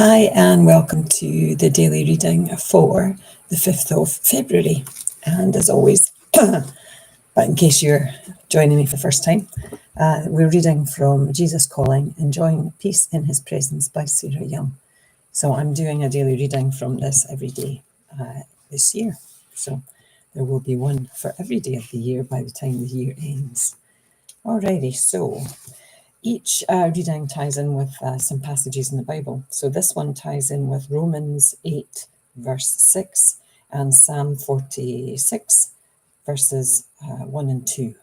Hi, and welcome to the daily reading for the 5th of February. And as always, but in case you're joining me for the first time, we're reading from Jesus Calling, Enjoying Peace in His Presence by Sarah Young. So I'm doing a daily reading from this every day this year. So there will be one for every day of the year by the time the year ends. Alrighty, so each reading ties in with some passages in the Bible. So this one ties in with Romans 8, verse 6, and Psalm 46, verses 1 and 2.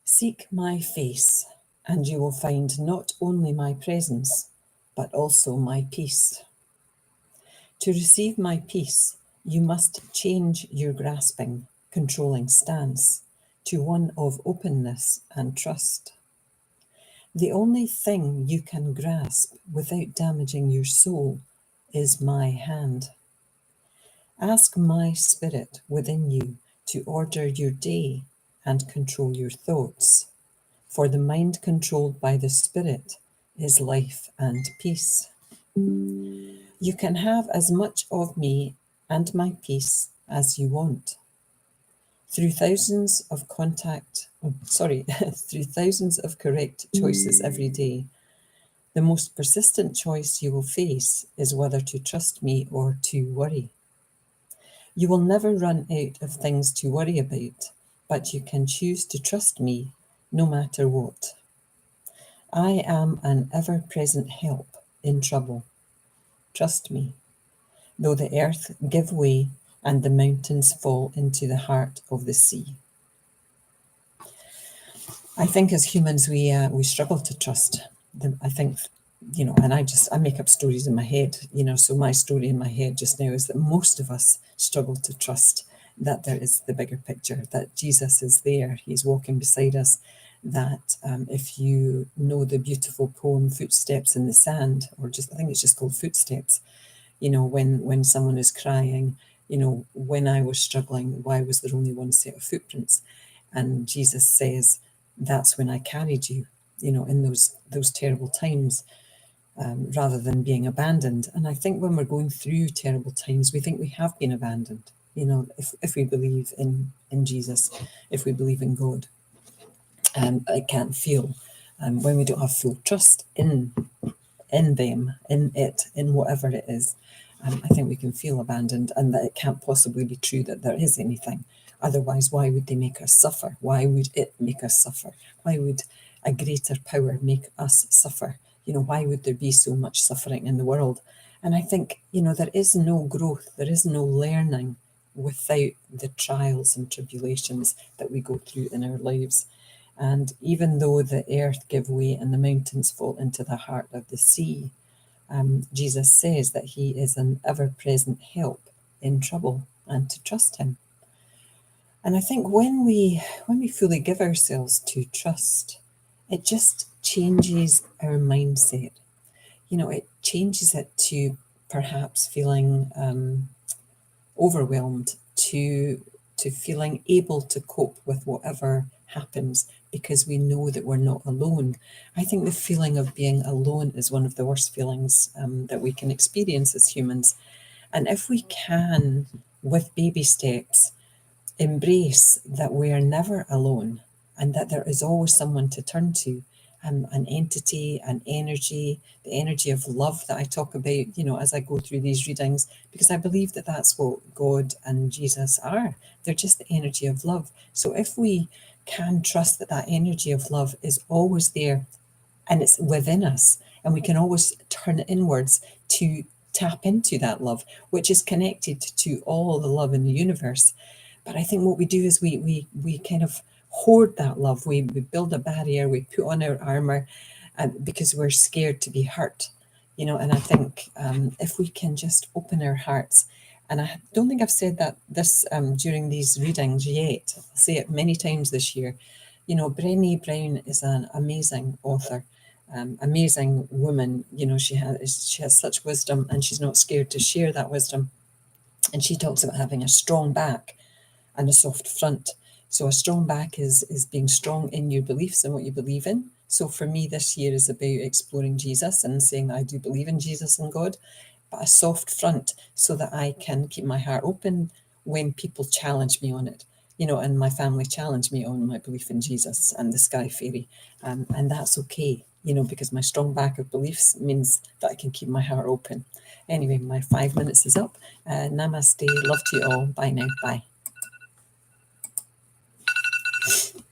Seek my face, and you will find not only my presence, but also my peace. To receive my peace, you must change your grasping, controlling stance to one of openness and trust. The only thing you can grasp without damaging your soul is my hand. Ask my spirit within you to order your day and control your thoughts, for the mind controlled by the spirit is life and peace. You can have as much of me and my peace as you want. Through thousands of correct choices every day, the most persistent choice you will face is whether to trust me or to worry. You will never run out of things to worry about, but you can choose to trust me no matter what. I am an ever-present help in trouble. Trust me. Though the earth give way and the mountains fall into the heart of the sea. I think as humans we struggle to trust. I think, and I make up stories in my head, so my story in my head just now is that most of us struggle to trust that there is the bigger picture, that Jesus is there, he's walking beside us, that if you know the beautiful poem Footsteps in the Sand, or I think it's just called Footsteps, when someone is crying, when I was struggling, why was there only one set of footprints? And Jesus says, that's when I carried you, in those terrible times, rather than being abandoned. And I think when we're going through terrible times, we think we have been abandoned, if we believe in Jesus, if we believe in God. I can't feel when we don't have full trust in them, in it, in whatever it is. I think we can feel abandoned, and that it can't possibly be true that there is anything. Otherwise, why would they make us suffer? Why would it make us suffer? Why would a greater power make us suffer? Why would there be so much suffering in the world? And I think, there is no growth, there is no learning without the trials and tribulations that we go through in our lives. And even though the earth give way and the mountains fall into the heart of the sea, Jesus says that he is an ever-present help in trouble and to trust him. And I think when we fully give ourselves to trust, it just changes our mindset. It changes it to perhaps feeling overwhelmed, to feeling able to cope with whatever happens, because we know that we're not alone. I think the feeling of being alone is one of the worst feelings that we can experience as humans. And if we can, with baby steps, embrace that we are never alone and that there is always someone to turn to, an entity, an energy, the energy of love that I talk about, as I go through these readings, because I believe that that's what God and Jesus are. They're just the energy of love. So if we can trust that that energy of love is always there and it's within us, and we can always turn inwards to tap into that love, which is connected to all the love in the universe. But I think what we do is we kind of hoard that love. We build a barrier, we put on our armor, because we're scared to be hurt, and I think if we can just open our hearts, and I don't think I've said that this during these readings yet. I'll say it many times this year. Brené Brown is an amazing author, amazing woman. She has such wisdom, and she's not scared to share that wisdom. And she talks about having a strong back and a soft front. So a strong back is being strong in your beliefs and what you believe in. So for me, this year is about exploring Jesus and saying that I do believe in Jesus and God, but a soft front so that I can keep my heart open when people challenge me on it. And my family challenged me on my belief in Jesus and the sky fairy. And that's okay, because my strong back of beliefs means that I can keep my heart open. Anyway, my 5 minutes is up. Namaste. Love to you all. Bye now. Bye.